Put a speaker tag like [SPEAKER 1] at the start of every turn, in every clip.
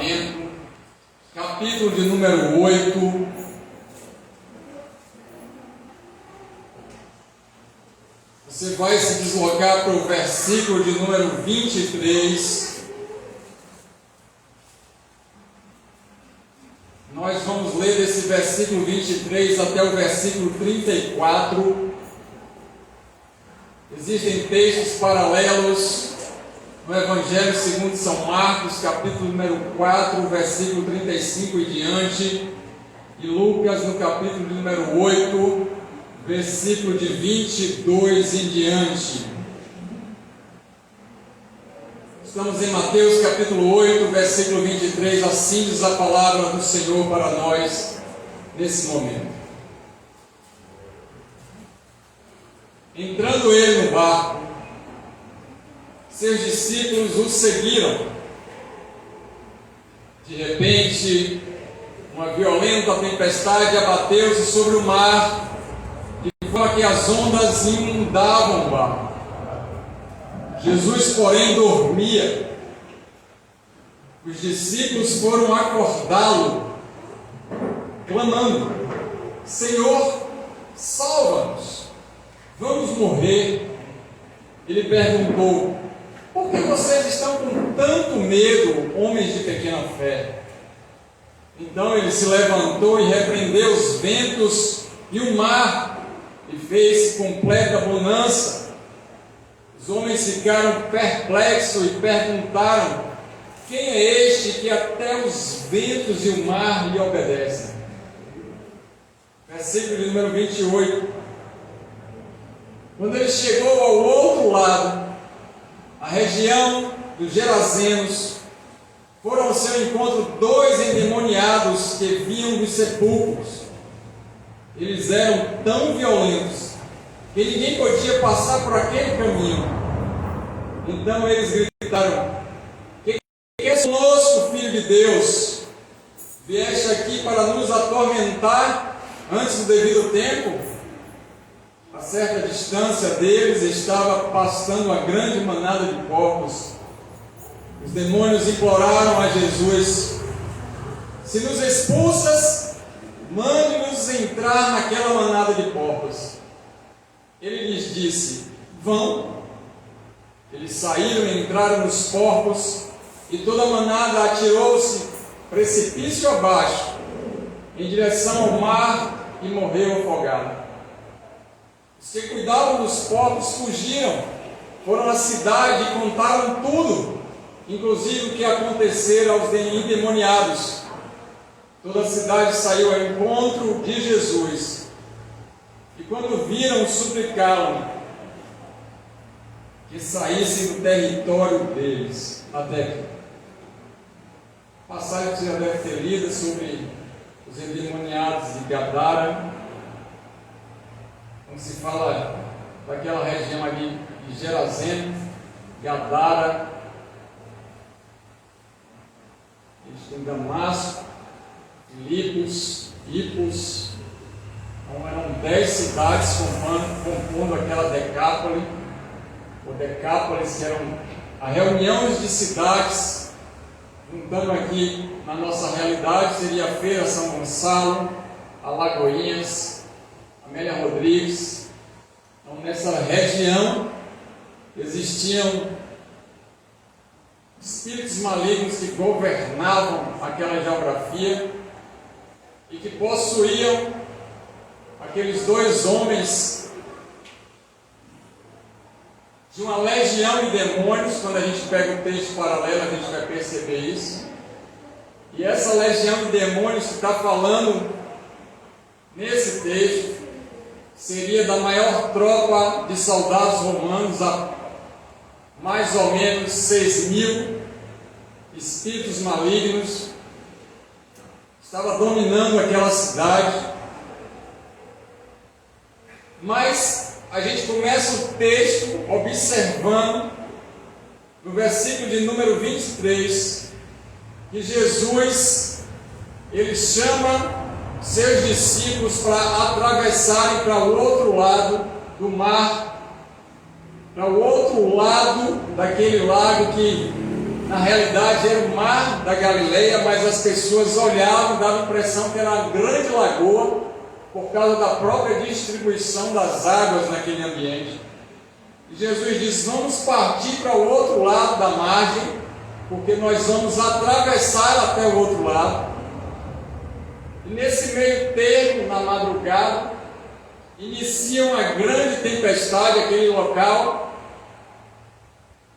[SPEAKER 1] Testamento, capítulo de número 8. Você vai se deslocar para o versículo de número 23. Nós vamos ler desse versículo 23 até o versículo 34. Existem textos paralelos no Evangelho segundo São Marcos, capítulo número 4, versículo 35 e diante, e Lucas no capítulo número 8, versículo de 22 em diante. Estamos em Mateus capítulo 8, versículo 23, assim diz a palavra do Senhor para nós nesse momento. Entrando ele no barco, seus discípulos o seguiram. De repente, uma violenta tempestade abateu-se sobre o mar, de forma que as ondas inundavam o barco. Jesus, porém, dormia. Os discípulos foram acordá-lo, clamando: Senhor, salva-nos, vamos morrer. Ele perguntou: por que vocês estão com tanto medo, homens de pequena fé? Então ele se levantou e repreendeu os ventos e o mar, e fez completa bonança. Os homens ficaram perplexos e perguntaram: quem é este que até os ventos e o mar lhe obedecem? Versículo número 28. Quando ele chegou ao outro lado, a região dos Gerazenos, foram ao seu encontro dois endemoniados que vinham dos sepulcros. Eles eram tão violentos que ninguém podia passar por aquele caminho. Então eles gritaram: que és conosco, Filho de Deus? Vieste aqui para nos atormentar antes do devido tempo? A certa distância deles estava pastando uma grande manada de porcos. Os demônios imploraram a Jesus: se nos expulsas, mande-nos entrar naquela manada de porcos. Ele lhes disse: vão. Eles saíram e entraram nos porcos, e toda a manada atirou-se precipício abaixo, em direção ao mar, e morreu afogada. Os que cuidavam dos porcos fugiram, foram à cidade e contaram tudo, inclusive o que acontecera aos endemoniados. Toda a cidade saiu ao encontro de Jesus, e quando viram, suplicaram que saíssem do território deles. Até aqui. Passagem que você já deve ter lido sobre os endemoniados de Gadara, quando se fala daquela região ali de Gerazeno, Gadara, eles têm Damasco, Filipos, Hipos. Então eram 10 cidades compondo aquela Decápole, ou Decápolis, que eram a reunião de cidades. Juntando aqui na nossa realidade, seria a Feira São Gonçalo, Alagoinhas, Amélia Rodrigues. Então nessa região existiam espíritos malignos que governavam aquela geografia e que possuíam aqueles dois homens de uma legião de demônios. Quando a gente pega o texto paralelo, a gente vai perceber isso. E essa legião de demônios que está falando nesse texto seria da maior tropa de soldados romanos, a mais ou menos 6.000 espíritos malignos. Estava dominando aquela cidade. Mas a gente começa o texto observando no versículo de número 23 que Jesus, ele chama seus discípulos para atravessarem para o outro lado do mar, para o outro lado daquele lago que na realidade era o mar da Galileia, mas as pessoas olhavam e davam a impressão que era uma grande lagoa, por causa da própria distribuição das águas naquele ambiente. E Jesus disse: vamos partir para o outro lado da margem, porque nós vamos atravessar até o outro lado. E nesse meio termo, na madrugada, inicia uma grande tempestade aquele local,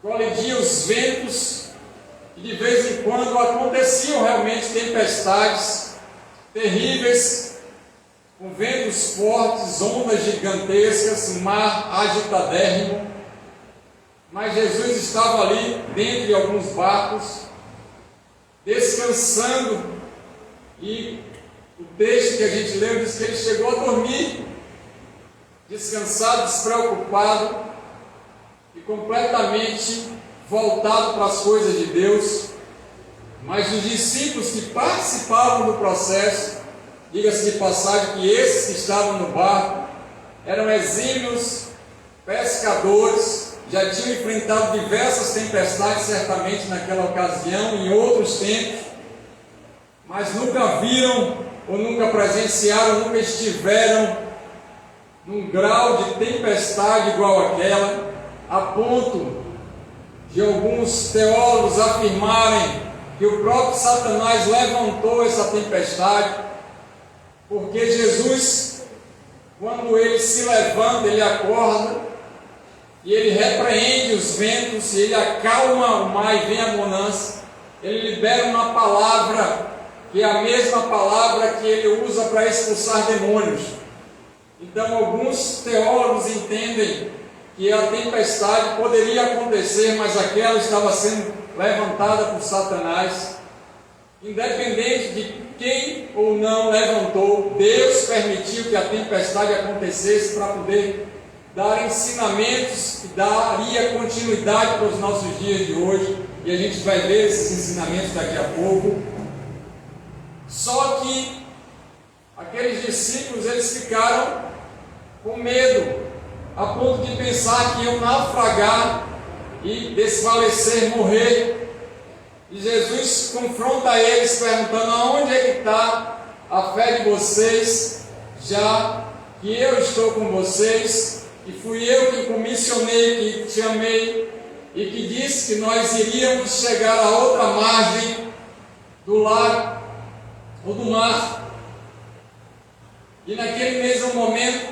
[SPEAKER 1] colidia os ventos, e de vez em quando aconteciam realmente tempestades terríveis, com ventos fortes, ondas gigantescas, mar agitadérrimo. Mas Jesus estava ali, dentro de alguns barcos, descansando, e o texto que a gente leu diz que ele chegou a dormir, descansado, despreocupado e completamente voltado para as coisas de Deus. Mas os discípulos que participavam do processo, diga-se de passagem que esses que estavam no barco eram exímios pescadores, já tinham enfrentado diversas tempestades certamente naquela ocasião, em outros tempos, mas nunca viram ou nunca presenciaram, nunca estiveram num grau de tempestade igual àquela, a ponto de alguns teólogos afirmarem que o próprio Satanás levantou essa tempestade, porque Jesus, quando ele se levanta, ele acorda, e ele repreende os ventos, e ele acalma o mar e vem a bonança. Ele libera uma palavra, que é a mesma palavra que ele usa para expulsar demônios. Então alguns teólogos entendem que a tempestade poderia acontecer, mas aquela estava sendo levantada por Satanás. Independente de quem ou não levantou, Deus permitiu que a tempestade acontecesse para poder dar ensinamentos que daria continuidade para os nossos dias de hoje, e a gente vai ver esses ensinamentos daqui a pouco. Só que aqueles discípulos, eles ficaram com medo, a ponto de pensar que iam naufragar e desfalecer, morrer. E Jesus confronta eles, perguntando: aonde é que está a fé de vocês, já que eu estou com vocês, e fui eu que comissionei, que chamei, e que disse que nós iríamos chegar a outra margem do lago ou do mar. E naquele mesmo momento,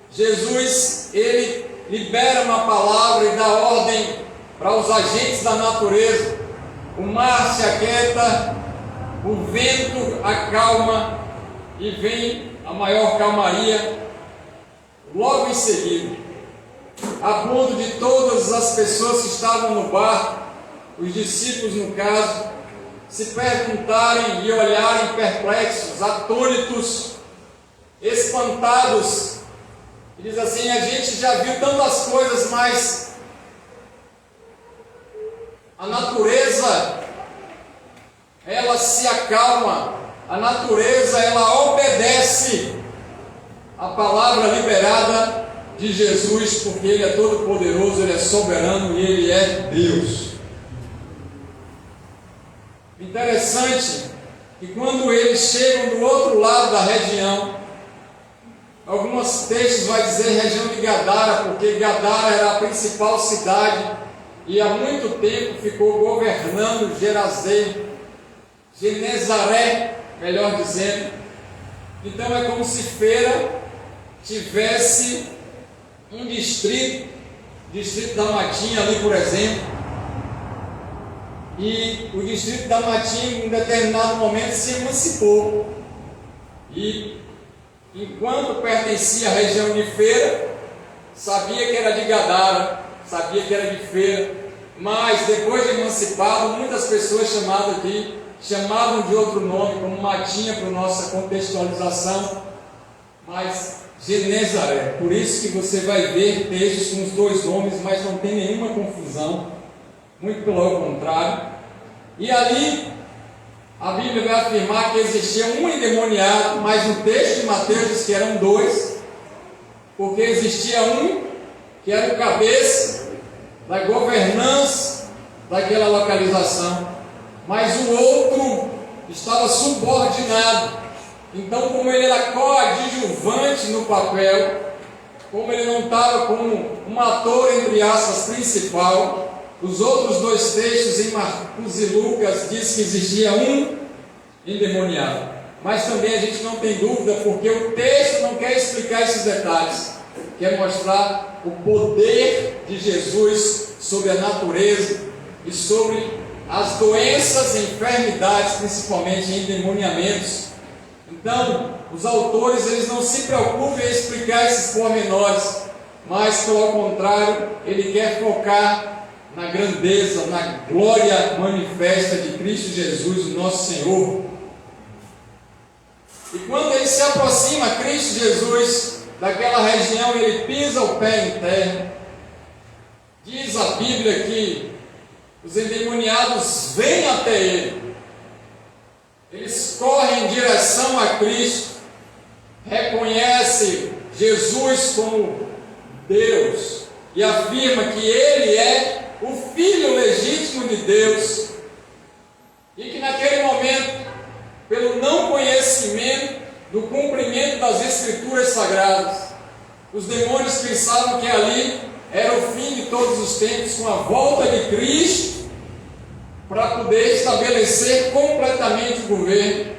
[SPEAKER 1] Jesus, ele libera uma palavra e dá ordem para os agentes da natureza. O mar se aquieta, o vento acalma e vem a maior calmaria logo em seguida, a ponto de todas as pessoas que estavam no barco, os discípulos no caso, se perguntarem e olharem perplexos, atônitos, espantados. E diz assim: a gente já viu tantas coisas, mas a natureza, ela se acalma, a natureza, ela obedece a palavra liberada de Jesus, porque Ele é todo poderoso, Ele é soberano e Ele é Deus. Interessante que quando eles chegam do outro lado da região, alguns textos vai dizer região de Gadara, porque Gadara era a principal cidade e há muito tempo ficou governando Genezaré, melhor dizendo. Então é como se Feira tivesse um distrito da Matinha ali, por exemplo, e o distrito da Matinha em determinado momento se emancipou, e enquanto pertencia à região de Feira, sabia que era de Gadara, sabia que era de Feira, mas depois de emancipado, muitas pessoas chamavam de outro nome, como Matinha, para nossa contextualização, mas Genezaré. Por isso que você vai ver textos com os dois nomes, mas não tem nenhuma confusão, muito pelo contrário. E ali a Bíblia vai afirmar que existia um endemoniado, mas no texto de Mateus diz que eram dois, porque existia um que era o cabeça da governança daquela localização, mas o outro estava subordinado. Então, como ele era coadjuvante no papel, como ele não estava como um ator, entre aspas, principal, os outros dois textos, em Marcos e Lucas, diz que existia um endemoniado. Mas também a gente não tem dúvida, porque o texto não quer explicar esses detalhes, quer mostrar o poder de Jesus sobre a natureza e sobre as doenças e enfermidades, principalmente endemoniamentos. Então, os autores eles não se preocupam em explicar esses pormenores, mas, pelo contrário, ele quer focar na grandeza, na glória manifesta de Cristo Jesus, o nosso Senhor. E quando ele se aproxima, Cristo Jesus, daquela região, ele pisa o pé em terra. Diz a Bíblia que os endemoniados vêm até ele. Eles correm em direção a Cristo, reconhecem Jesus como Deus e afirma que Ele é o Filho legítimo de Deus, e que naquele momento, pelo não conhecimento do cumprimento das Escrituras Sagradas, os demônios pensavam que ali era o fim de todos os tempos, com a volta de Cristo, para poder estabelecer completamente o governo.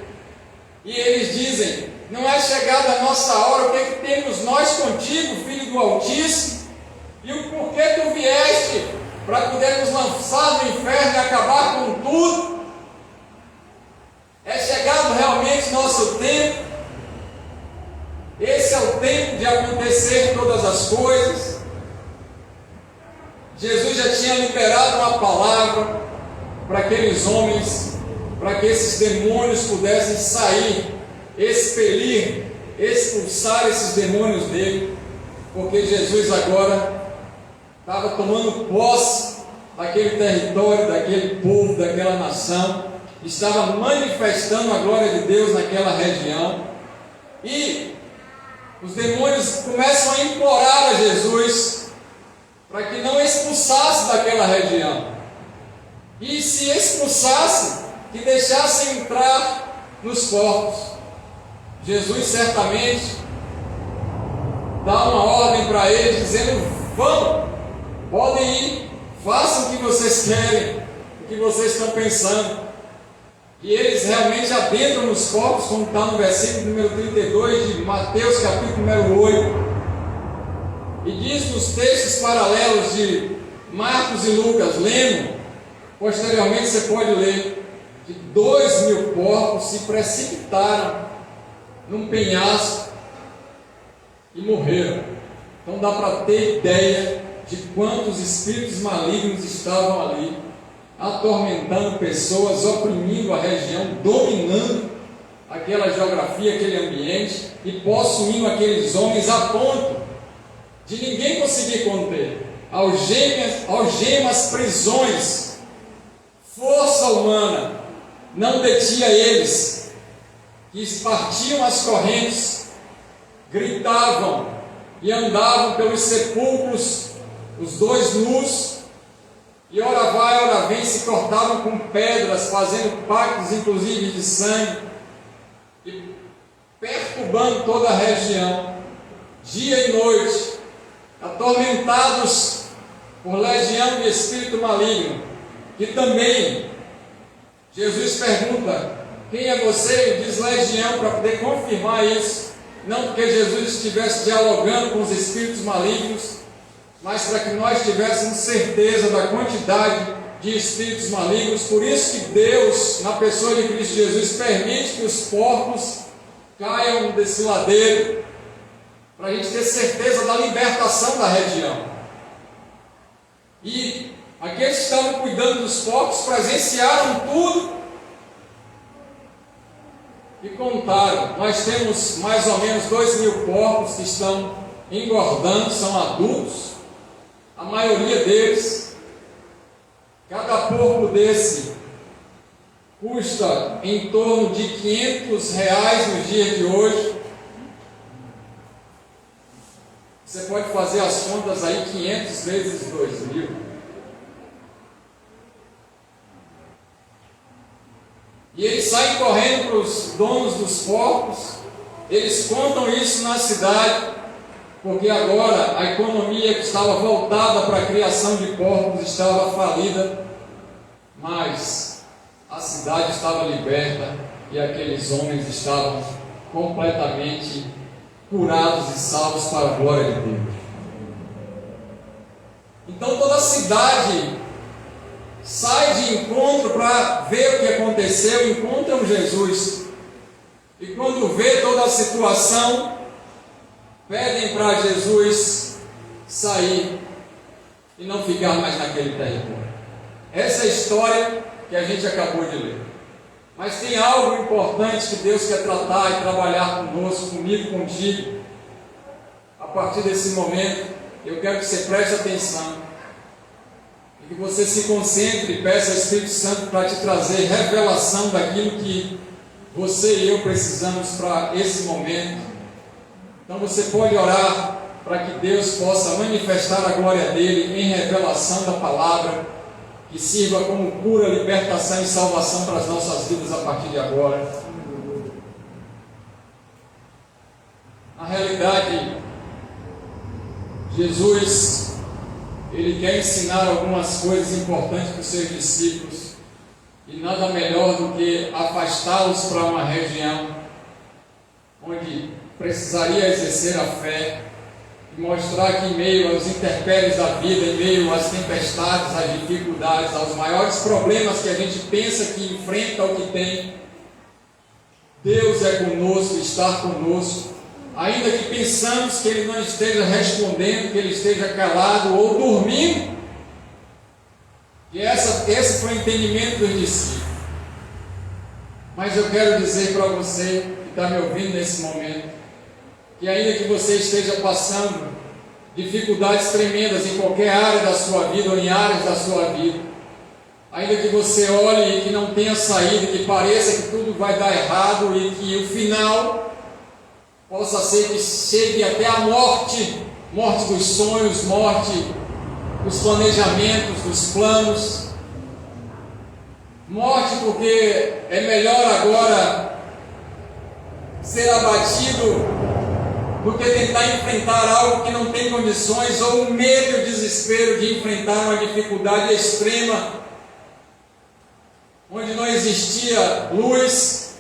[SPEAKER 1] E eles dizem: não é chegada a nossa hora, o que é que temos nós contigo, Filho do Altíssimo? E o porquê tu vieste para poder nos lançar no inferno e acabar com tudo? É chegado realmente nosso tempo? Esse é o tempo de acontecer todas as coisas? Jesus já tinha liberado uma palavra para aqueles homens, para que esses demônios pudessem sair, expelir, expulsar esses demônios dele, porque Jesus agora estava tomando posse daquele território, daquele povo, daquela nação, estava manifestando a glória de Deus naquela região, e os demônios começam a implorar a Jesus para que não expulsasse daquela região. E se expulsasse, que deixassem entrar nos corpos. Jesus certamente dá uma ordem para eles, dizendo: vão, podem ir, façam o que vocês querem, o que vocês estão pensando. E eles realmente adentram nos corpos, como está no versículo número 32 de Mateus, capítulo número 8. E diz nos textos paralelos de Marcos e Lucas, lendo, posteriormente você pode ler, que 2.000 porcos se precipitaram num penhasco e morreram. Então dá para ter ideia de quantos espíritos malignos estavam ali, atormentando pessoas, oprimindo a região, dominando aquela geografia, aquele ambiente, e possuindo aqueles homens a ponto de ninguém conseguir conter. Algemas, prisões, força humana não detinha eles, que partiam as correntes, gritavam e andavam pelos sepulcros, os dois nus, e ora vai, ora vem, se cortavam com pedras, fazendo pactos inclusive de sangue, e perturbando toda a região, dia e noite, atormentados por legião de espírito maligno, que também Jesus pergunta: quem é você? E diz legião, para poder confirmar isso, não porque Jesus estivesse dialogando com os espíritos malignos, mas para que nós tivéssemos certeza da quantidade de espíritos malignos. Por isso que Deus, na pessoa de Cristo Jesus, permite que os porcos caiam desse ladeiro, para a gente ter certeza da libertação da região. E aqueles que estavam cuidando dos porcos presenciaram tudo e contaram. Nós temos mais ou menos 2.000 porcos que estão engordando, são adultos, a maioria deles. Cada porco desse custa em torno de R$500 nos dias de hoje. Você pode fazer as contas aí, 500 vezes 2.000. E eles saem correndo para os donos dos porcos, eles contam isso na cidade, porque agora a economia que estava voltada para a criação de porcos estava falida, mas a cidade estava liberta e aqueles homens estavam completamente curados e salvos para a glória de Deus. Então toda a cidade sai de encontro para ver o que aconteceu, encontram Jesus, e quando vê toda a situação, pedem para Jesus sair e não ficar mais naquele território. Essa é a história que a gente acabou de ler. Mas tem algo importante que Deus quer tratar e trabalhar conosco, comigo, contigo. A partir desse momento, eu quero que você preste atenção e que você se concentre e peça ao Espírito Santo para te trazer revelação daquilo que você e eu precisamos para esse momento. Então você pode orar para que Deus possa manifestar a glória dele em revelação da palavra, que sirva como cura, libertação e salvação para as nossas vidas a partir de agora. Na realidade, Jesus, ele quer ensinar algumas coisas importantes para os seus discípulos, e nada melhor do que afastá-los para uma região onde precisaria exercer a fé e mostrar que em meio aos intempéries da vida, em meio às tempestades, às dificuldades, aos maiores problemas que a gente pensa que enfrenta ou que tem, Deus é conosco, está conosco, ainda que pensamos que Ele não esteja respondendo, que Ele esteja calado ou dormindo. E esse foi o entendimento dos discípulos. Mas eu quero dizer para você que está me ouvindo nesse momento, que ainda que você esteja passando dificuldades tremendas em qualquer área da sua vida ou em áreas da sua vida, ainda que você olhe e que não tenha saída, que pareça que tudo vai dar errado e que o final possa ser que chegue até a morte, morte dos sonhos, morte dos planejamentos, dos planos, morte porque é melhor agora ser abatido do que tentar enfrentar algo que não tem condições, ou o medo e o desespero de enfrentar uma dificuldade extrema, onde não existia luz,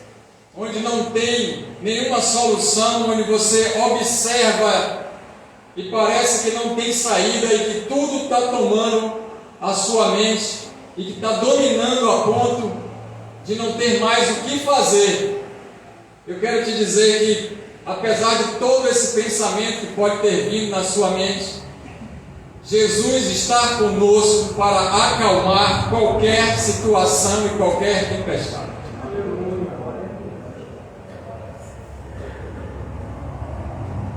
[SPEAKER 1] onde não tem nenhuma solução, onde você observa e parece que não tem saída e que tudo está tomando a sua mente e que está dominando a ponto de não ter mais o que fazer. Eu quero te dizer que, apesar de todo esse pensamento que pode ter vindo na sua mente, Jesus está conosco para acalmar qualquer situação e qualquer tempestade.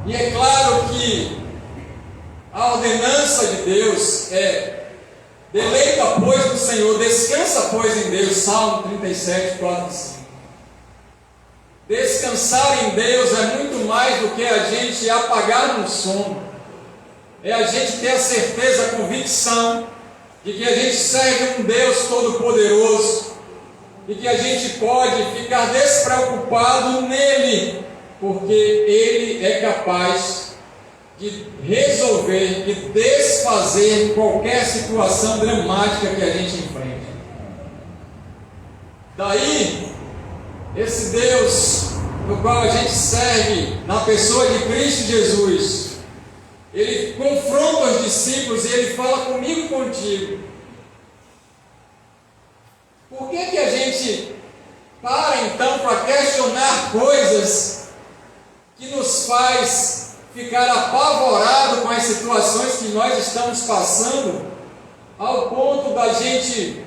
[SPEAKER 1] E é claro que a ordenança de Deus é: deleita, pois, no Senhor, descansa, pois, em Deus. Salmo 37, 4 e 5. Descansar em Deus é muito mais do que a gente apagar no sono. É a gente ter a certeza, a convicção de que a gente serve um Deus Todo-Poderoso e que a gente pode ficar despreocupado nele, porque Ele é capaz de resolver e desfazer qualquer situação dramática que a gente enfrenta. Daí, esse Deus no qual a gente serve na pessoa de Cristo Jesus, Ele confronta os discípulos e Ele fala comigo e contigo. Por que a gente para então para questionar coisas que nos faz ficar apavorado com as situações que nós estamos passando, ao ponto da gente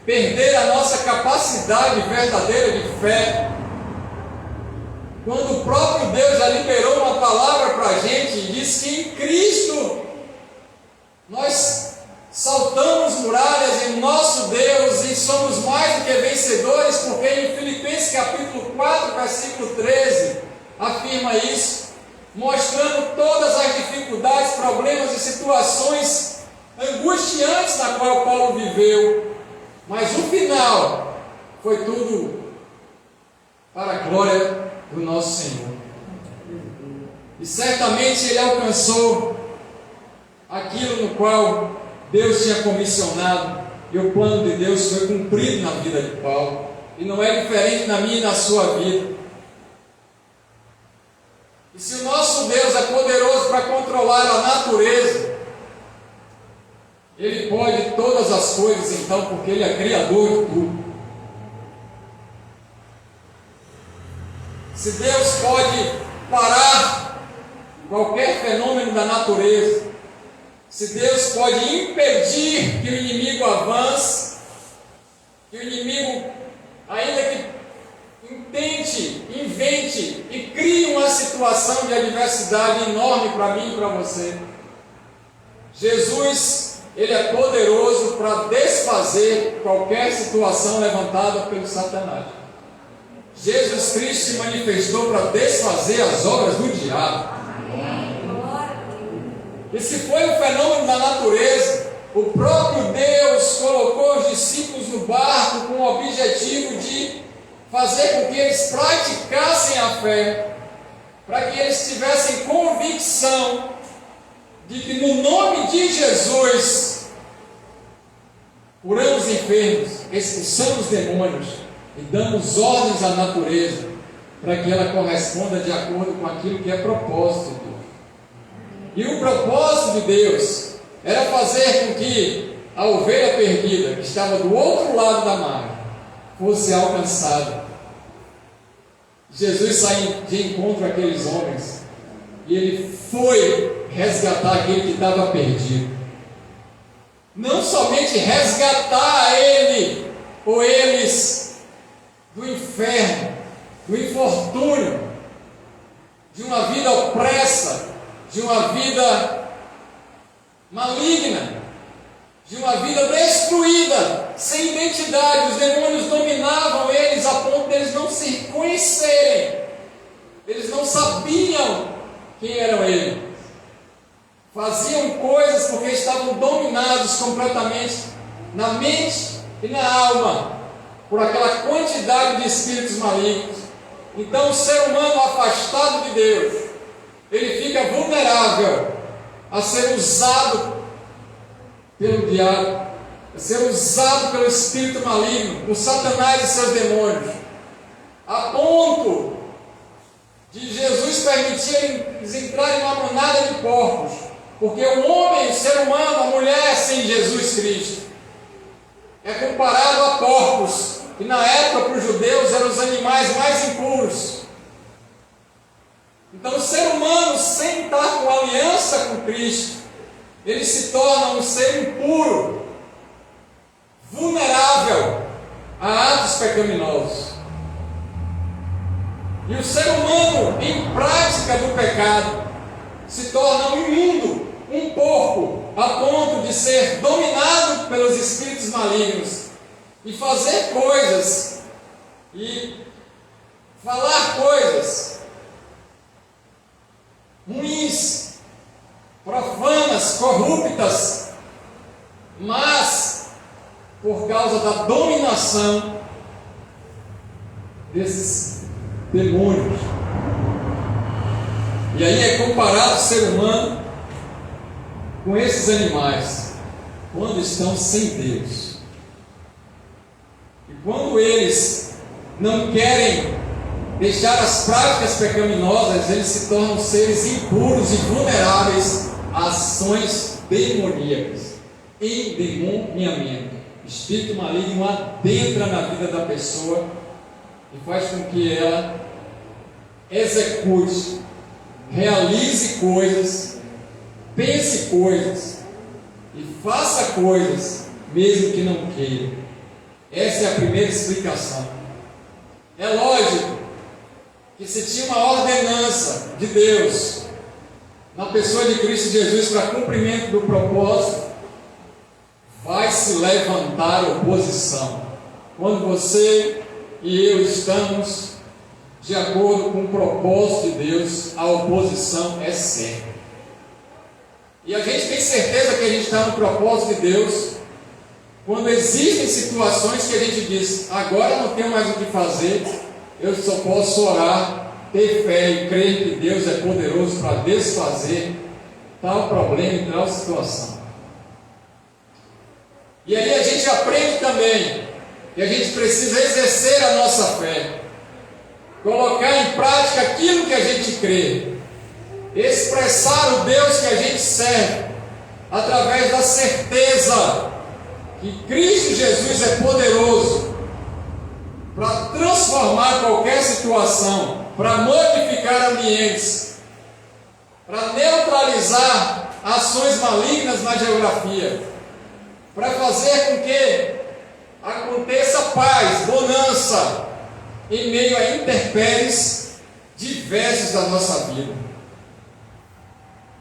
[SPEAKER 1] perder a nossa capacidade verdadeira de fé, quando o próprio Deus já liberou uma palavra para a gente e diz que em Cristo nós saltamos muralhas em nosso Deus e somos mais do que vencedores, porque em Filipenses capítulo 4, versículo 13, afirma isso, mostrando todas as dificuldades, problemas e situações angustiantes na qual Paulo viveu, mas o final foi tudo para a glória do nosso Senhor. E certamente ele alcançou aquilo no qual Deus tinha comissionado, e o plano de Deus foi cumprido na vida de Paulo, e não é diferente na minha e na sua vida. E se o nosso Deus é poderoso para controlar a natureza, Ele pode todas as coisas, então, porque Ele é criador de tudo. Se Deus pode parar qualquer fenômeno da natureza, se Deus pode impedir que o inimigo avance, que o inimigo, ainda que intente, invente e crie uma situação de adversidade enorme para mim e para você, Jesus, Ele é poderoso para desfazer qualquer situação levantada pelo Satanás. Jesus Cristo se manifestou para desfazer as obras do diabo. E se foi um fenômeno da natureza, o próprio Deus colocou os discípulos no barco com o objetivo de fazer com que eles praticassem a fé, para que eles tivessem convicção de que no nome de Jesus curamos enfermos, expulsamos demônios e damos ordens à natureza para que ela corresponda de acordo com aquilo que é propósito de Deus. E o propósito de Deus era fazer com que a ovelha perdida, que estava do outro lado da margem, fosse alcançada. Jesus saiu de encontro àqueles homens e ele foi resgatar aquele que estava perdido. Não somente resgatar ele ou eles do inferno, do infortúnio, de uma vida opressa, de uma vida maligna, de uma vida destruída, sem identidade. Os demônios dominavam eles a ponto de eles não se conhecerem, eles não sabiam quem eram eles, faziam coisas porque estavam dominados completamente na mente e na alma por aquela quantidade de espíritos malignos. Então o ser humano afastado de Deus, ele fica vulnerável a ser usado pelo diabo, a ser usado pelo espírito maligno, por Satanás e seus demônios, a ponto de Jesus permitir eles entrarem numa manada de porcos, porque o homem, o ser humano, a mulher sem Jesus Cristo é comparado a porcos, que na época para os judeus eram os animais mais impuros. Então o ser humano, sem estar com aliança com Cristo, ele se torna um ser impuro, vulnerável a atos pecaminosos. E o ser humano, em prática do pecado, se torna um imundo, um porco, a ponto de ser dominado pelos espíritos malignos e fazer coisas e falar coisas ruins, profanas, corruptas, mas por causa da dominação desses demônios. E aí é comparado o ser humano com esses animais quando estão sem Deus. E quando eles não querem deixar as práticas pecaminosas, eles se tornam seres impuros e vulneráveis a ações demoníacas, endemoniamento. O espírito maligno adentra na vida da pessoa e faz com que ela execute, realize coisas, pense coisas e faça coisas mesmo que não queira. Essa é a primeira explicação. É lógico que se tinha uma ordenança de Deus na pessoa de Cristo Jesus para cumprimento do propósito, vai se levantar oposição. Quando você e eu estamos de acordo com o propósito de Deus, a oposição é certa. E a gente tem certeza que a gente está no propósito de Deus quando existem situações que a gente diz: agora não tenho mais o que fazer, eu só posso orar, ter fé e crer que Deus é poderoso para desfazer tal problema e tal situação. E aí a gente aprende também que a gente precisa exercer a nossa fé, colocar em prática aquilo que a gente crê, expressar o Deus que a gente serve, através da certeza que Cristo Jesus é poderoso para transformar qualquer situação, para modificar ambientes, para neutralizar ações malignas na geografia, para fazer com que aconteça paz, bonança, em meio a intempéries diversos da nossa vida.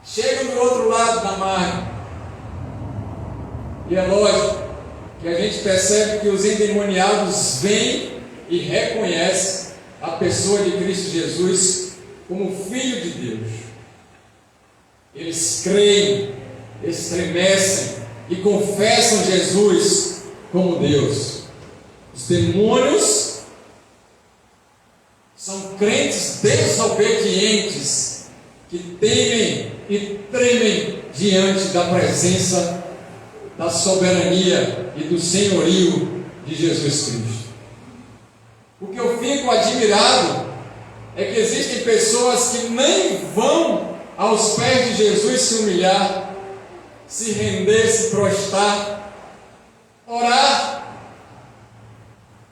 [SPEAKER 1] Chega do outro lado da margem, e é lógico que a gente percebe que os endemoniados vêm e reconhecem a pessoa de Cristo Jesus como Filho de Deus. Eles creem, estremecem e confessam Jesus como Deus. Os demônios são crentes desobedientes que temem e tremem diante da presença, da soberania e do senhorio de Jesus Cristo. O que eu fico admirado é que existem pessoas que nem vão aos pés de Jesus se humilhar, se render, se prostrar, orar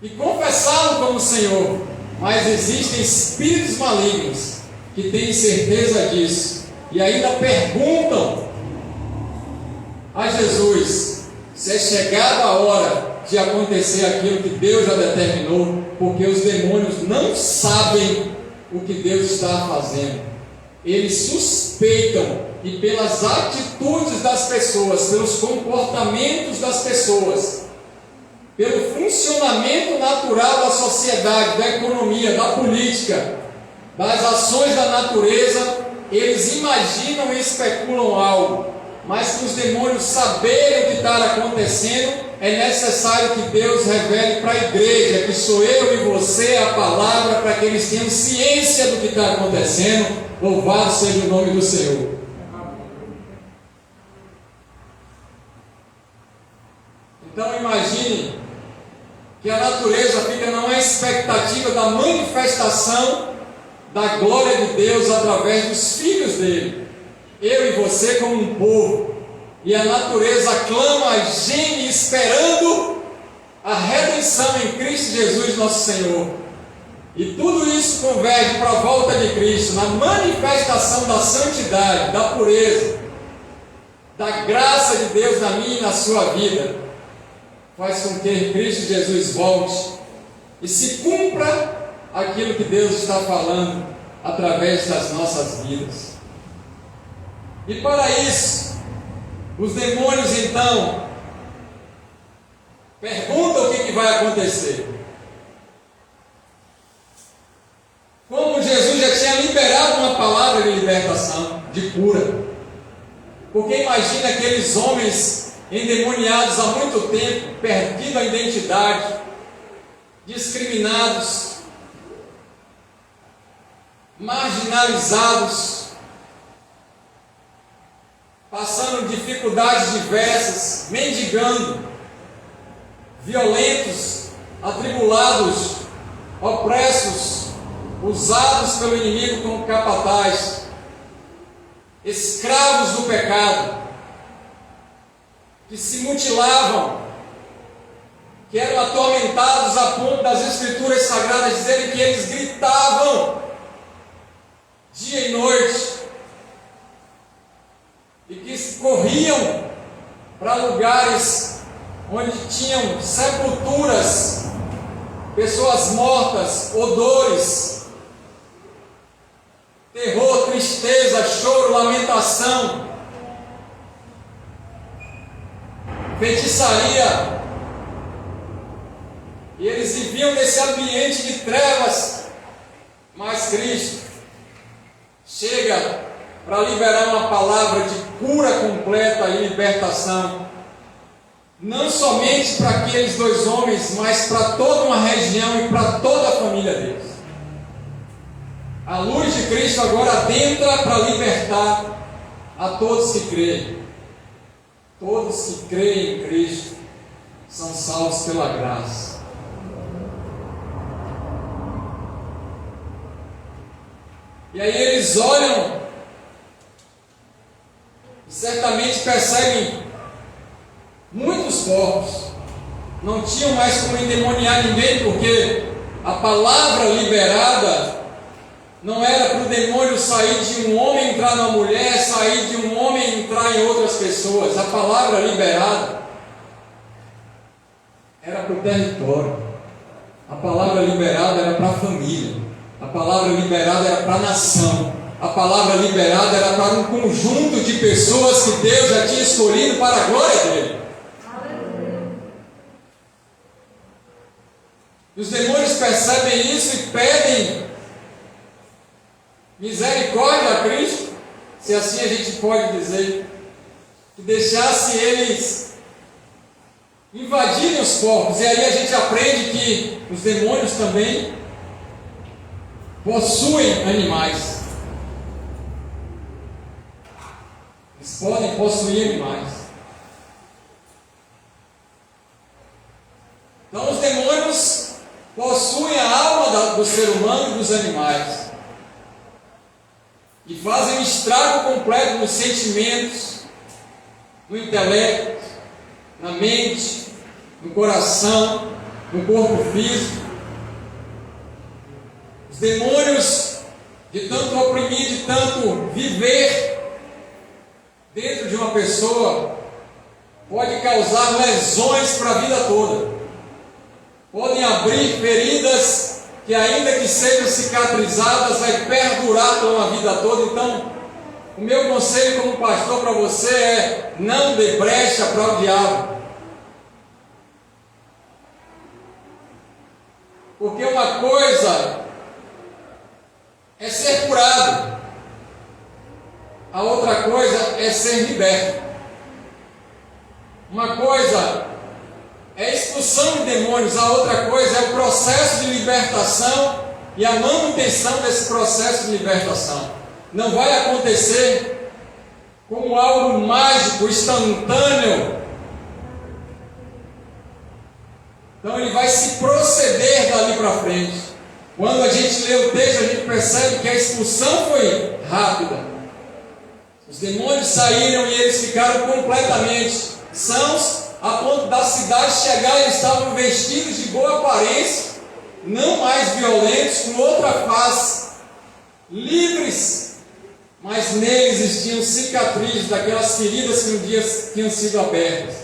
[SPEAKER 1] e confessá-lo como Senhor. Mas existem espíritos malignos que têm certeza disso e ainda perguntam a Jesus se é chegada a hora de acontecer aquilo que Deus já determinou, porque os demônios não sabem o que Deus está fazendo. Eles suspeitam, e pelas atitudes das pessoas, pelos comportamentos das pessoas, pelo funcionamento natural da sociedade, da economia, da política, das ações da natureza, eles imaginam e especulam algo, mas para os demônios saberem o que está acontecendo, é necessário que Deus revele para a igreja, que sou eu e você, a palavra, para que eles tenham ciência do que está acontecendo. Louvado seja o nome do Senhor. Então imagine que a natureza fica numa expectativa da manifestação da glória de Deus através dos filhos dele. Eu e você como um povo. E a natureza clama, geme, esperando a redenção em Cristo Jesus nosso Senhor. E tudo isso converge para a volta de Cristo, na manifestação da santidade, da pureza, da graça de Deus na minha e na sua vida. Faz com que Cristo Jesus volte e se cumpra aquilo que Deus está falando através das nossas vidas. E para isso, os demônios então perguntam o que vai acontecer. Como Jesus já tinha liberado uma palavra de libertação, de cura. Porque imagina aqueles homens endemoniados há muito tempo, perdido a identidade, discriminados, marginalizados, passando dificuldades diversas, mendigando, violentos, atribulados, opressos, usados pelo inimigo como capataz, escravos do pecado, que se mutilavam, que eram atormentados a ponto das Escrituras Sagradas dizerem que eles gritavam dia e noite, e que corriam para lugares onde tinham sepulturas, pessoas mortas, odores, terror, tristeza, choro, lamentação, feitiçaria. E eles viviam nesse ambiente de trevas, mas Cristo chega para liberar uma palavra de cura completa e libertação, não somente para aqueles dois homens, mas para toda uma região e para toda a família deles. A luz de Cristo agora adentra para libertar a todos que creem. Todos que creem em Cristo são salvos pela graça. E aí eles olham e certamente percebem muitos corpos. Não tinham mais como endemoniar ninguém, porque a palavra liberada não era para o demônio sair de um homem e entrar na mulher, sair de um homem e entrar em outras pessoas. A palavra liberada era para o território. A palavra liberada era para a família. A palavra liberada era para a nação. A palavra liberada era para um conjunto de pessoas que Deus já tinha escolhido para a glória dele. Os demônios percebem isso e pedem misericórdia a Cristo, se assim a gente pode dizer, que deixasse eles invadirem os corpos. E aí a gente aprende que os demônios também possuem animais. Eles podem possuir animais. Então os demônios possuem a alma do ser humano e dos animais. E fazem um estrago completo nos sentimentos, no intelecto, na mente, no coração, no corpo físico. Os demônios, de tanto oprimir, de tanto viver dentro de uma pessoa, pode causar lesões para a vida toda. Podem abrir feridas que, ainda que sejam cicatrizadas, vai perdurar por uma vida toda. Então, o meu conselho como pastor para você é: não dê brecha para o diabo. Porque uma coisa é ser curado, a outra coisa é ser liberto. Uma coisa é a expulsão de demônios, a outra coisa é o processo de libertação e a manutenção desse processo de libertação. Não vai acontecer como algo mágico, instantâneo. Então ele vai se proceder dali para frente. Quando a gente lê o texto, a gente percebe que a expulsão foi rápida. Os demônios saíram e eles ficaram completamente sãos, a ponto da cidade chegar. Eles estavam vestidos de boa aparência, não mais violentos, com outra face, livres, mas neles existiam cicatrizes daquelas feridas que um dia tinham sido abertas,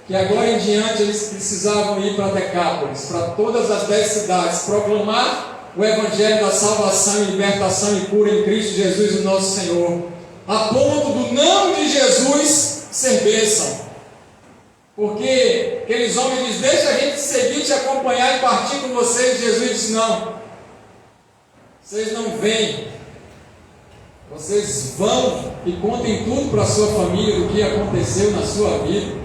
[SPEAKER 1] que agora em diante eles precisavam ir para Decápolis, para todas as 10 cidades, proclamar o Evangelho da salvação e libertação e cura em Cristo Jesus, o nosso Senhor, a ponto do nome de Jesus ser bênção. Porque aqueles homens dizem: deixa a gente seguir, te acompanhar e partir com vocês. Jesus disse: não, vocês não vêm, vocês vão e contem tudo para a sua família do que aconteceu na sua vida,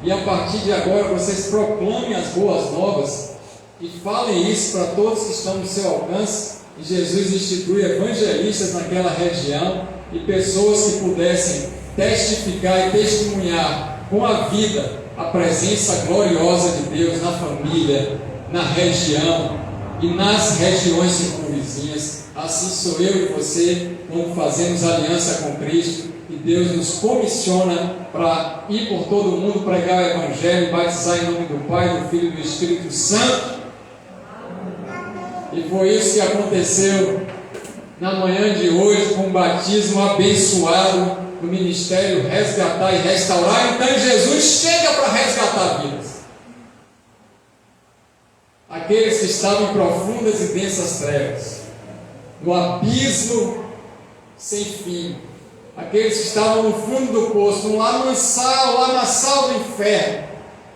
[SPEAKER 1] e a partir de agora vocês proclamem as boas novas e falem isso para todos que estão no seu alcance. E Jesus institui evangelistas naquela região e pessoas que pudessem testificar e testemunhar com a vida a presença gloriosa de Deus na família, na região e nas regiões circunvizinhas. Assim sou eu e você, quando fazemos aliança com Cristo, e Deus nos comissiona para ir por todo o mundo, pregar o Evangelho, batizar em nome do Pai, do Filho e do Espírito Santo. E foi isso que aconteceu na manhã de hoje, com um batismo abençoado do ministério Resgatar e Restaurar. Então Jesus chega para resgatar vidas. Aqueles que estavam em profundas e densas trevas, no abismo sem fim, aqueles que estavam no fundo do poço, no lamaçal do inferno,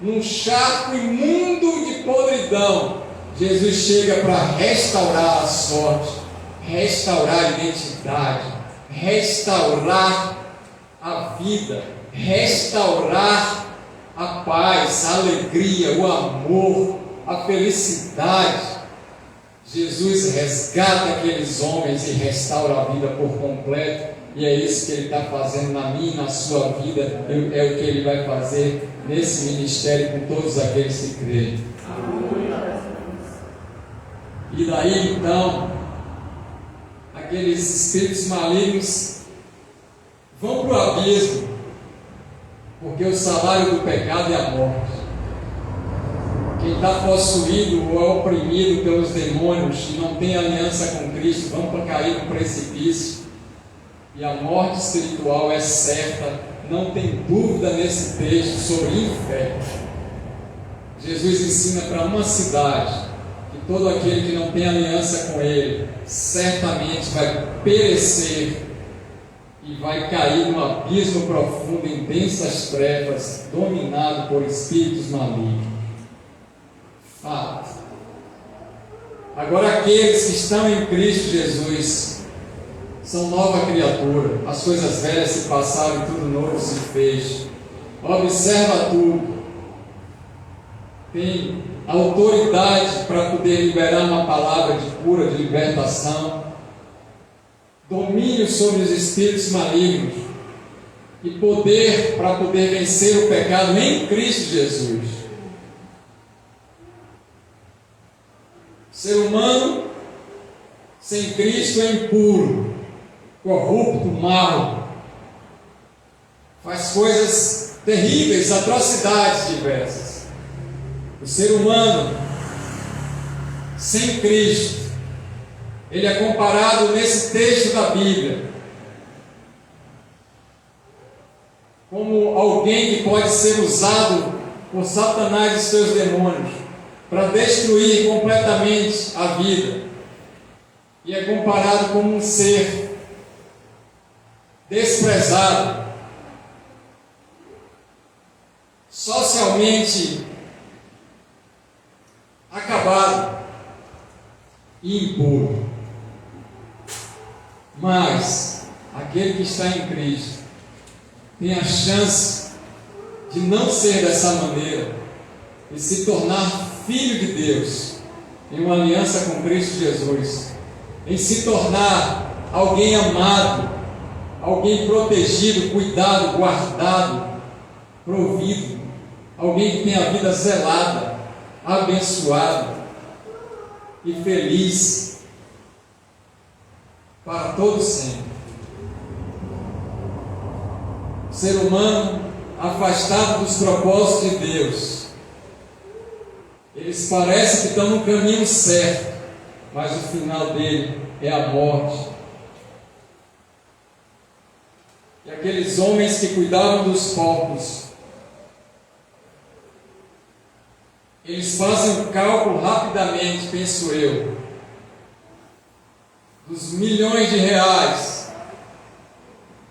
[SPEAKER 1] num charco imundo de podridão, Jesus chega para restaurar a sorte, restaurar a identidade, restaurar a vida, restaurar a paz, a alegria, o amor, a felicidade. Jesus resgata aqueles homens e restaura a vida por completo, e é isso que Ele está fazendo na minha e na sua vida, é o que Ele vai fazer nesse ministério com todos aqueles que creem. E daí então, aqueles espíritos malignos vão para o abismo, porque o salário do pecado é a morte. Quem está possuído ou é oprimido pelos demônios e não tem aliança com Cristo, vão para cair no precipício. E a morte espiritual é certa, não tem dúvida nesse texto sobre inferno. Jesus ensina para uma cidade que todo aquele que não tem aliança com Ele certamente vai perecer e vai cair num abismo profundo em densas trevas, dominado por espíritos malignos. Fato. Agora aqueles que estão em Cristo Jesus são nova criatura, as coisas velhas se passaram e tudo novo se fez. Observa tudo. Tem autoridade para poder liberar uma palavra de cura, de libertação, domínio sobre os espíritos malignos e poder para poder vencer o pecado em Cristo Jesus. O ser humano sem Cristo é impuro, corrupto, mau, faz coisas terríveis, atrocidades diversas. O ser humano sem Cristo, ele é comparado nesse texto da Bíblia como alguém que pode ser usado por Satanás e seus demônios para destruir completamente a vida, e é comparado como um ser desprezado, socialmente acabado e impuro. Mas aquele que está em Cristo tem a chance de não ser dessa maneira e se tornar filho de Deus, em uma aliança com Cristo Jesus, em se tornar alguém amado, alguém protegido, cuidado, guardado, provido, alguém que tem a vida zelada, abençoada e feliz para todo sempre. O ser humano afastado dos propósitos de Deus, eles parecem que estão no caminho certo, mas o final dele é a morte. E aqueles homens que cuidavam dos porcos, eles fazem um cálculo rapidamente, penso eu, dos milhões de reais,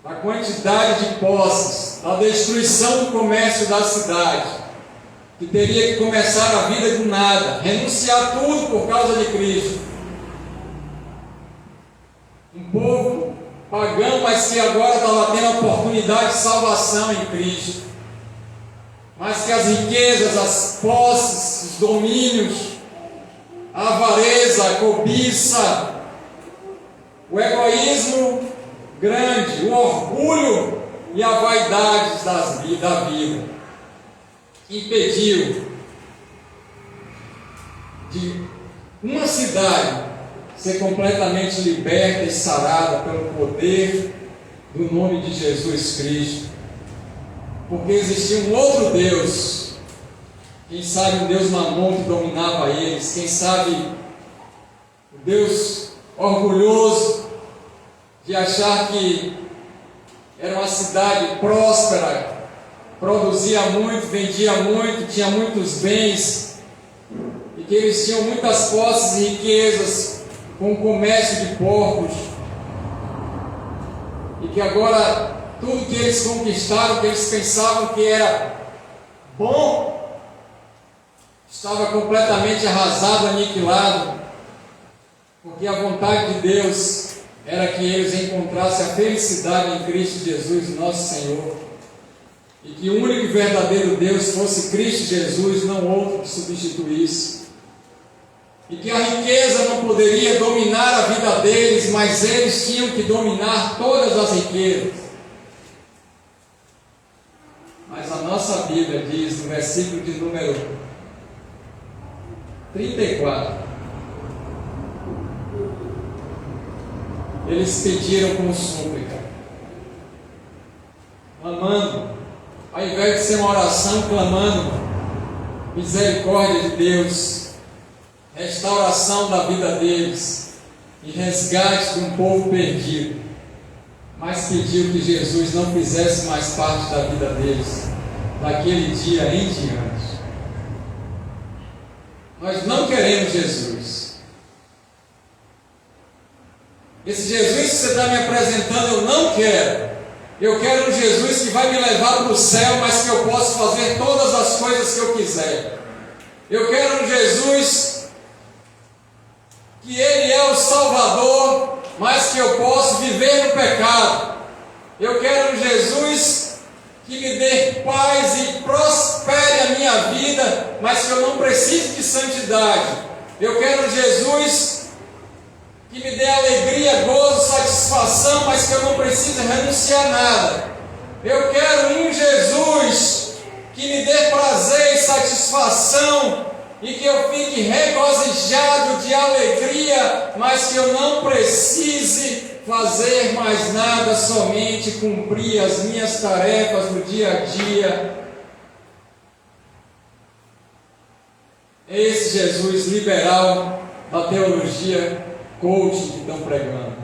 [SPEAKER 1] da quantidade de posses, da destruição do comércio da cidade, que teria que começar a vida do nada, renunciar tudo por causa de Cristo. Um povo pagão, mas que agora estava tendo a oportunidade de salvação em Cristo. Mas que as riquezas, as posses, os domínios, a avareza, a cobiça, o egoísmo grande, o orgulho e a vaidade da vida impediu de uma cidade ser completamente liberta e sarada pelo poder do nome de Jesus Cristo, porque existia um outro Deus, quem sabe um Deus Mamon que dominava eles, quem sabe o Deus orgulhoso de achar que era uma cidade próspera, produzia muito, vendia muito, tinha muitos bens, e que eles tinham muitas posses e riquezas com o comércio de porcos, e que agora tudo que eles conquistaram, que eles pensavam que era bom, estava completamente arrasado, aniquilado, porque a vontade de Deus era que eles encontrassem a felicidade em Cristo Jesus, nosso Senhor, e que o único e verdadeiro Deus fosse Cristo Jesus, não outro que substituísse. e que a riqueza não poderia dominar a vida deles, mas eles tinham que dominar todas as riquezas. Mas a nossa Bíblia diz no versículo de número 34, eles pediram com súplica, clamando, ao invés de ser uma oração, clamando misericórdia de Deus, restauração da vida deles e resgate de um povo perdido, mas pediu que Jesus não fizesse mais parte da vida deles daquele dia em diante. Nós não queremos Jesus. Esse Jesus que você está me apresentando, eu não quero. Eu quero um Jesus que vai me levar para o céu, mas que eu possa fazer todas as coisas que eu quiser. Eu quero um Jesus que Ele é o Salvador, mas que eu posso viver no pecado. Eu quero um Jesus que me dê paz e prospere a minha vida, mas que eu não precise de santidade. Eu quero um Jesus que me dê alegria, gozo, satisfação, mas que eu não precise renunciar a nada. Eu quero um Jesus que me dê prazer e satisfação e que eu fique regozijado de alegria, mas que eu não precise fazer mais nada, somente cumprir as minhas tarefas no dia a dia. Esse Jesus liberal da teologia coaching que estão pregando.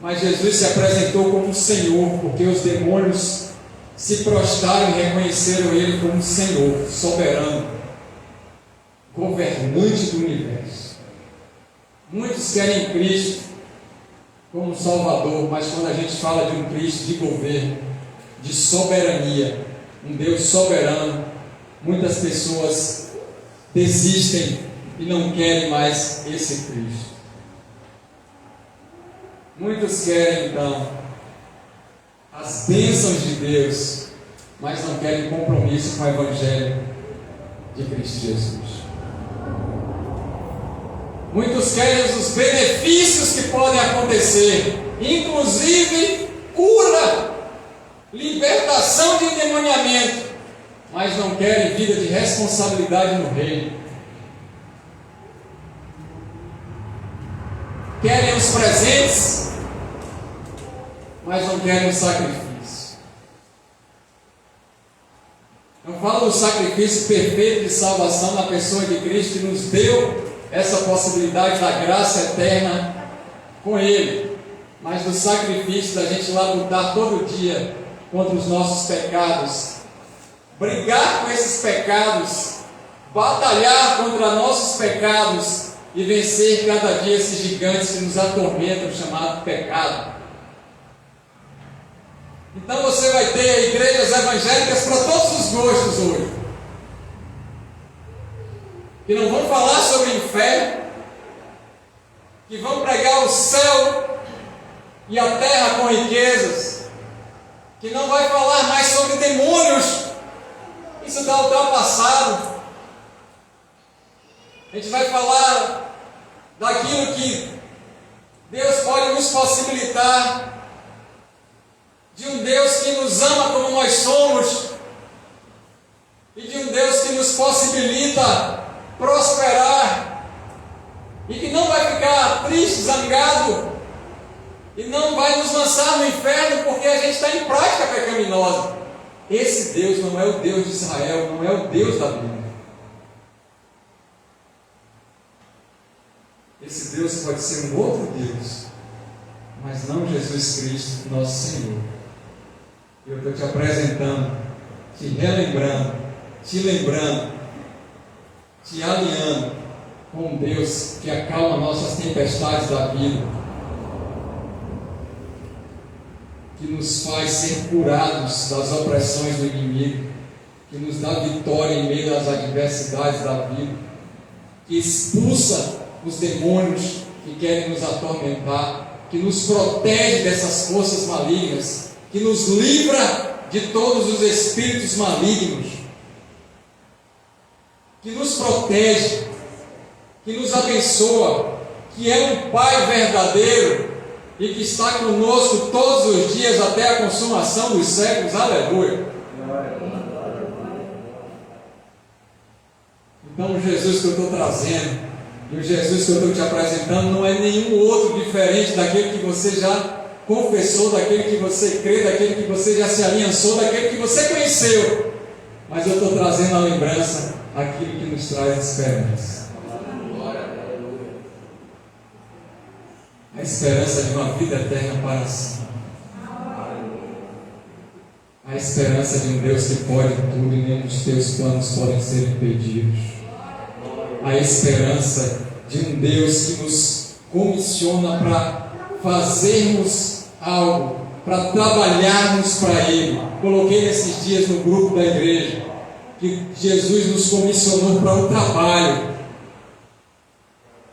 [SPEAKER 1] Mas Jesus se apresentou como Senhor, porque os demônios se prostraram e reconheceram Ele como Senhor, soberano, governante do universo. Muitos querem Cristo como Salvador, mas quando a gente fala de um Cristo de governo, de soberania, um Deus soberano, muitas pessoas desistem e não querem mais esse Cristo. Muitos querem então as bênçãos de Deus, mas não querem compromisso com o Evangelho de Cristo Jesus. Muitos querem os benefícios que podem acontecer, inclusive cura, libertação de endemoniamento, mas não querem vida de responsabilidade no reino. Querem os presentes, mas não querem o sacrifício. Eu falo do sacrifício perfeito de salvação na pessoa de Cristo, que nos deu essa possibilidade da graça eterna com Ele, mas do sacrifício da gente lá lutar todo dia contra os nossos pecados, brigar com esses pecados, batalhar contra nossos pecados e vencer cada dia esses gigantes que nos atormentam, chamado pecado. Então você vai ter igrejas evangélicas para todos os gostos hoje, que não vão falar sobre o inferno, que vão pregar o céu e a terra com riquezas, que não vai falar mais sobre demônios. Isso está ultrapassado. A gente vai falar daquilo que Deus pode nos possibilitar, de um Deus que nos ama como nós somos, e de um Deus que nos possibilita prosperar, e que não vai ficar triste, zangado, e não vai nos lançar no inferno porque a gente está em prática pecaminosa. Esse Deus não é o Deus de Israel, não é o Deus da Bíblia. Esse Deus pode ser um outro Deus, mas não Jesus Cristo, nosso Senhor. Eu estou te apresentando, te relembrando, te lembrando, te alinhando com um Deus que acalma nossas tempestades da vida, que nos faz ser curados das opressões do inimigo, que nos dá vitória em meio às adversidades da vida, que expulsa os demônios que querem nos atormentar, que nos protege dessas forças malignas, que nos livra de todos os espíritos malignos, que nos protege, que nos abençoa, que é um Pai verdadeiro e que está conosco todos os dias até a consumação dos séculos. Aleluia! Então o Jesus que eu estou trazendo e o Jesus que eu estou te apresentando não é nenhum outro diferente daquele que você já confessou, daquele que você crê, daquele que você já se aliançou, daquele que você conheceu. Mas eu estou trazendo a lembrança aquilo que nos traz esperança. A esperança de uma vida eterna para sempre. A esperança de um Deus que pode tudo e nem os teus planos podem ser impedidos. A esperança de um Deus que nos comissiona para fazermos algo, para trabalharmos para Ele. Coloquei nesses dias no grupo da igreja que Jesus nos comissionou para o trabalho,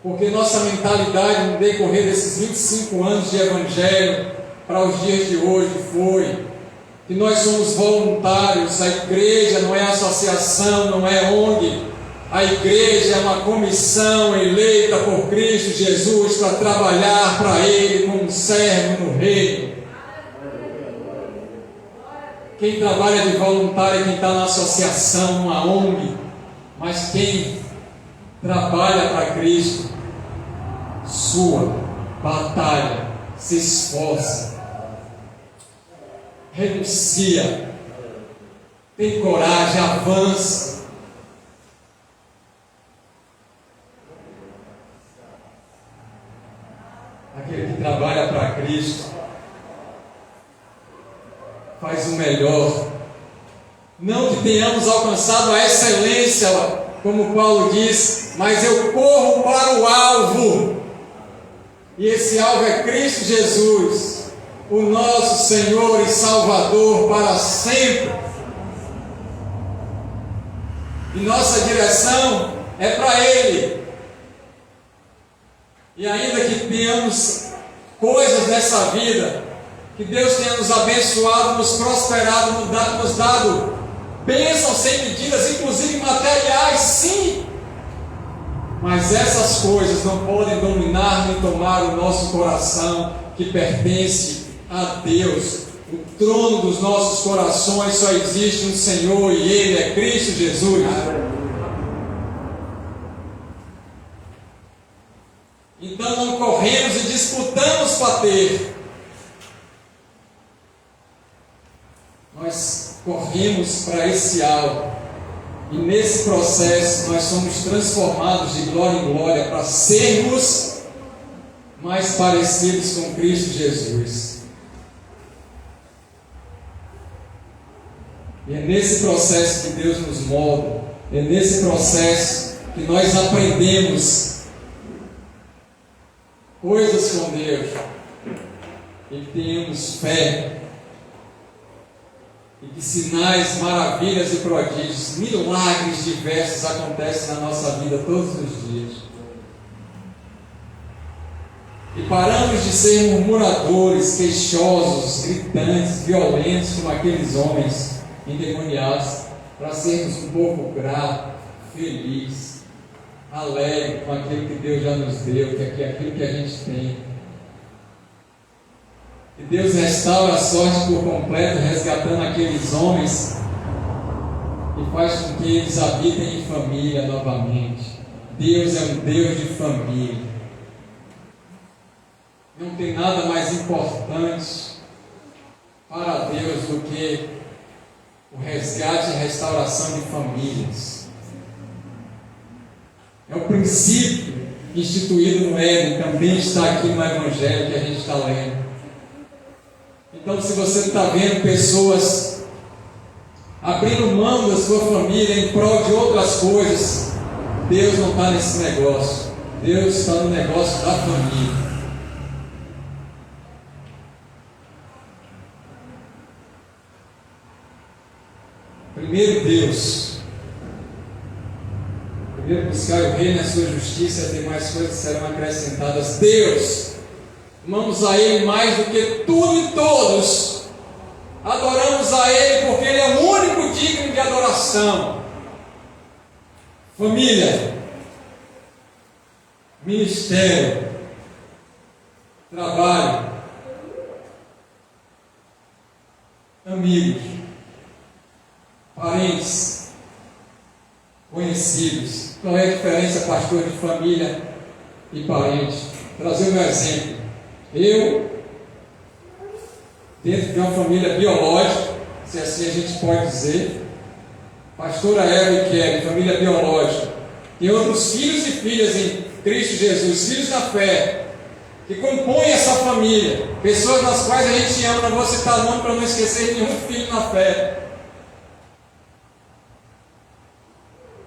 [SPEAKER 1] porque nossa mentalidade no decorrer desses 25 anos de Evangelho para os dias de hoje foi que nós somos voluntários. A igreja não é associação, não é ONG. A igreja é uma comissão eleita por Cristo Jesus para trabalhar para Ele como um servo no reino. Quem trabalha de voluntário é quem está na associação, numa ONG. Mas quem trabalha para Cristo, sua batalha, se esforça, renuncia, tem coragem, avança. Aquele que trabalha para Cristo faz o melhor. Não que tenhamos alcançado a excelência, como Paulo diz, mas eu corro para o alvo. E esse alvo é Cristo Jesus, o nosso Senhor e Salvador para sempre. E nossa direção é para Ele. E ainda que tenhamos coisas nessa vida, que Deus tenha nos abençoado, nos prosperado, nos dado bênçãos sem medidas, inclusive materiais, sim. Mas essas coisas não podem dominar nem tomar o nosso coração, que pertence a Deus. O trono dos nossos corações só existe um Senhor e Ele é Cristo Jesus. Então não corremos e disputamos para ter. Nós corremos para esse alvo. E nesse processo nós somos transformados de glória em glória para sermos mais parecidos com Cristo Jesus. E é nesse processo que Deus nos molda. É nesse processo que nós aprendemos coisas com Deus e temos fé, e que sinais, maravilhas e prodígios, milagres diversos acontecem na nossa vida todos os dias. E paramos de ser murmuradores, queixosos, gritantes, violentos como aqueles homens endemoniados, para sermos um povo grato, feliz, alegre com aquilo que Deus já nos deu, que é aquilo que a gente tem. E Deus restaura a sorte por completo, resgatando aqueles homens e faz com que eles habitem em família novamente. Deus é um Deus de família. Não tem nada mais importante para Deus do que o resgate e restauração de famílias. É o princípio instituído no Éden, também está aqui no Evangelho que a gente está lendo. Então, se você está vendo pessoas abrindo mão da sua família em prol de outras coisas, Deus não está nesse negócio. Deus está no negócio da família. Primeiro Deus. Primeiro buscar o reino e a sua justiça, e as demais coisas serão acrescentadas. Deus, amamos a Ele mais do que tudo e todos. Adoramos a Ele restauração. Família, ministério, trabalho, amigos, parentes, conhecidos. Qual é a diferença, pastor, de família e parente? Trazer um exemplo. Eu, dentro de uma família biológica, se assim a gente pode dizer, pastora Eva e Kelly, família biológica, tem outros filhos e filhas em Cristo Jesus, filhos da fé, que compõem essa família, pessoas nas quais a gente ama. Não vou citar nome para não esquecer nenhum filho na fé.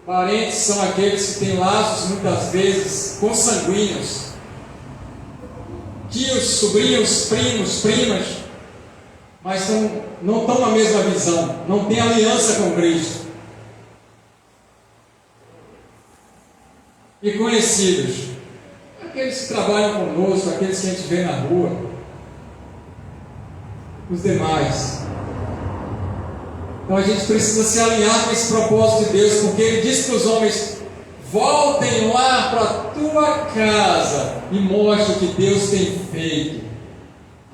[SPEAKER 1] Parentes são aqueles que têm laços muitas vezes consanguíneos, tios, sobrinhos, primos, primas, mas não estão na mesma visão, não têm aliança com Cristo. E conhecidos, aqueles que trabalham conosco, aqueles que a gente vê na rua, os demais. Então a gente precisa se alinhar com esse propósito de Deus, porque Ele diz para os homens: voltem lá para a tua casa e mostre o que Deus tem feito.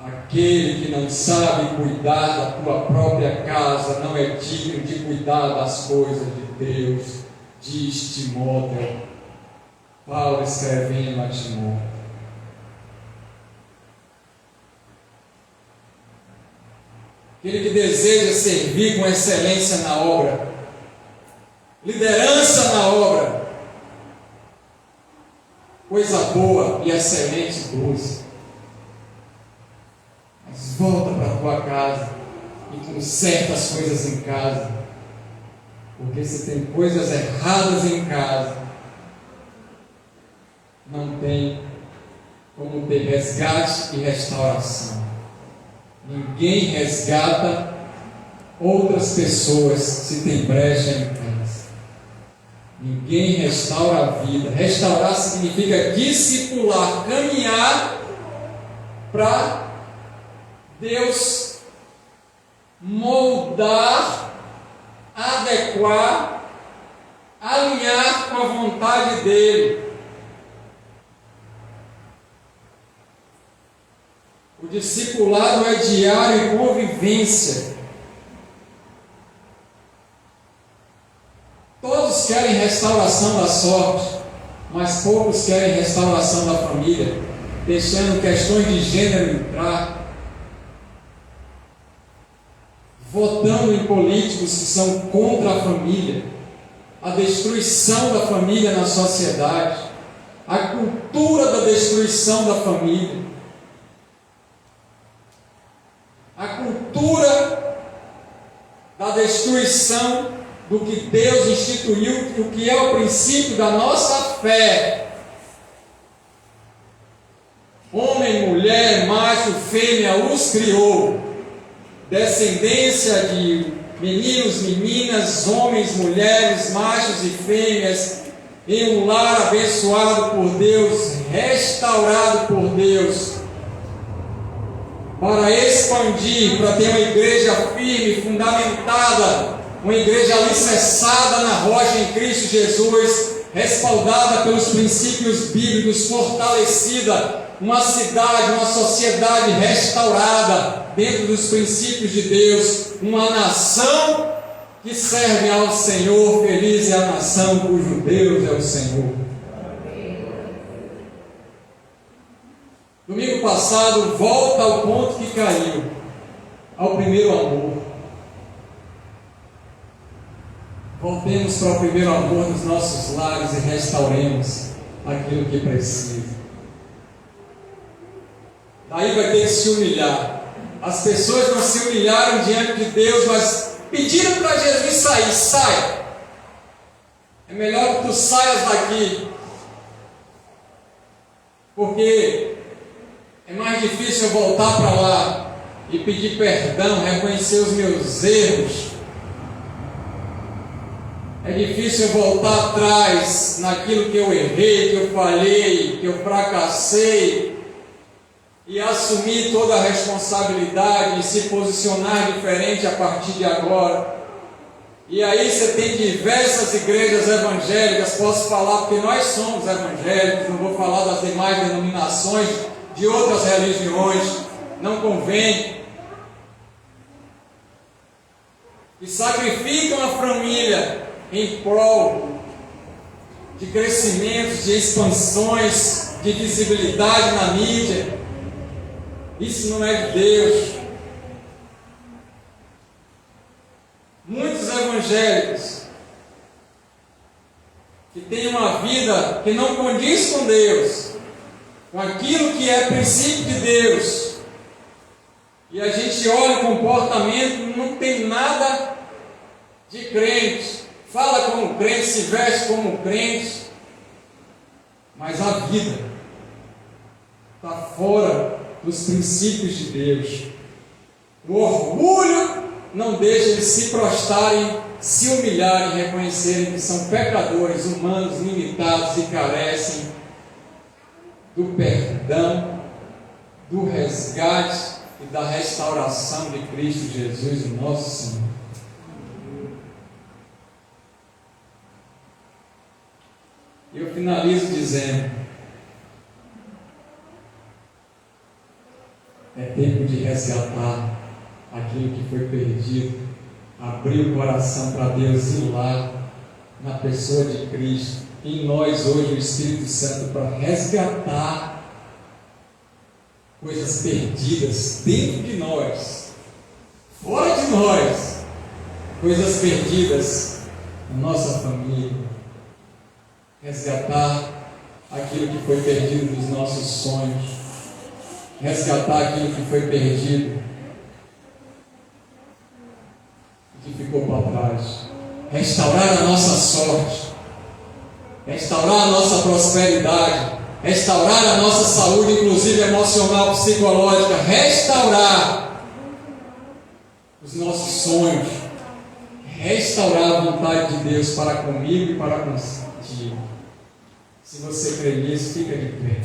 [SPEAKER 1] Aquele que não sabe cuidar da tua própria casa não é digno de cuidar das coisas de Deus, diz Timóteo. Paulo escrevendo a Timóteo. Aquele que deseja servir com excelência na obra, liderança na obra, coisa boa e excelente busca. Mas volta para a tua casa e conserta as coisas em casa, porque se tem coisas erradas em casa, não tem como ter resgate e restauração. Ninguém resgata outras pessoas se tem brecha em casa. Ninguém restaura a vida. Restaurar significa discipular, caminhar para Deus moldar, adequar, alinhar com a vontade dEle. O discipulado é diário e convivência. Todos querem restauração da sorte, mas poucos querem restauração da família, deixando questões de gênero entrar, votando em políticos que são contra a família, a destruição da família na sociedade, a cultura da destruição da família. A cultura da destruição do que Deus instituiu, o que é o princípio da nossa fé. Homem, mulher, macho, fêmea, os criou. Descendência de meninos, meninas, homens, mulheres, machos e fêmeas, em um lar abençoado por Deus, restaurado por Deus, para expandir, para ter uma igreja firme, fundamentada, uma igreja alicerçada na rocha em Cristo Jesus, respaldada pelos princípios bíblicos, fortalecida, uma cidade, uma sociedade restaurada dentro dos princípios de Deus, uma nação que serve ao Senhor. Feliz é a nação cujo Deus é o Senhor. Domingo passado, volta ao ponto que caiu, ao primeiro amor. Voltemos para o primeiro amor nos nossos lares e restauremos aquilo que precisa. Daí vai ter que se humilhar. As pessoas não se humilharam diante de Deus, mas pediram para Jesus sair. Sai! É melhor que tu saias daqui, porque é mais difícil eu voltar para lá e pedir perdão, reconhecer os meus erros. É difícil eu voltar atrás naquilo que eu errei, que eu falhei, que eu fracassei, e assumir toda a responsabilidade e se posicionar diferente a partir de agora. E aí você tem diversas igrejas evangélicas, posso falar porque nós somos evangélicos, não vou falar das demais denominações de outras religiões, não convém, que sacrificam a família em prol de crescimentos, de expansões, de visibilidade na mídia. Isso não é de Deus. Muitos evangélicos que têm uma vida que não condiz com Deus, com aquilo que é princípio de Deus, e a gente olha o comportamento, não tem nada de crente, fala como crente, se veste como crente, mas a vida está fora dos princípios de Deus. O orgulho não deixa eles se prostrarem, se humilharem, reconhecerem que são pecadores, humanos, limitados e carecem do perdão, do resgate e da restauração de Cristo Jesus, o nosso Senhor. Eu finalizo dizendo: é tempo de resgatar aquilo que foi perdido, abrir o coração para Deus ir lá, na pessoa de Cristo, em nós hoje o Espírito Santo, para resgatar coisas perdidas dentro de nós, fora de nós, coisas perdidas na nossa família, resgatar aquilo que foi perdido dos nossos sonhos, resgatar aquilo que foi perdido e que ficou para trás, restaurar a nossa sorte, restaurar a nossa prosperidade, restaurar a nossa saúde, inclusive emocional, psicológica, restaurar os nossos sonhos, restaurar a vontade de Deus para comigo e para contigo. Se você crê nisso, fica de pé.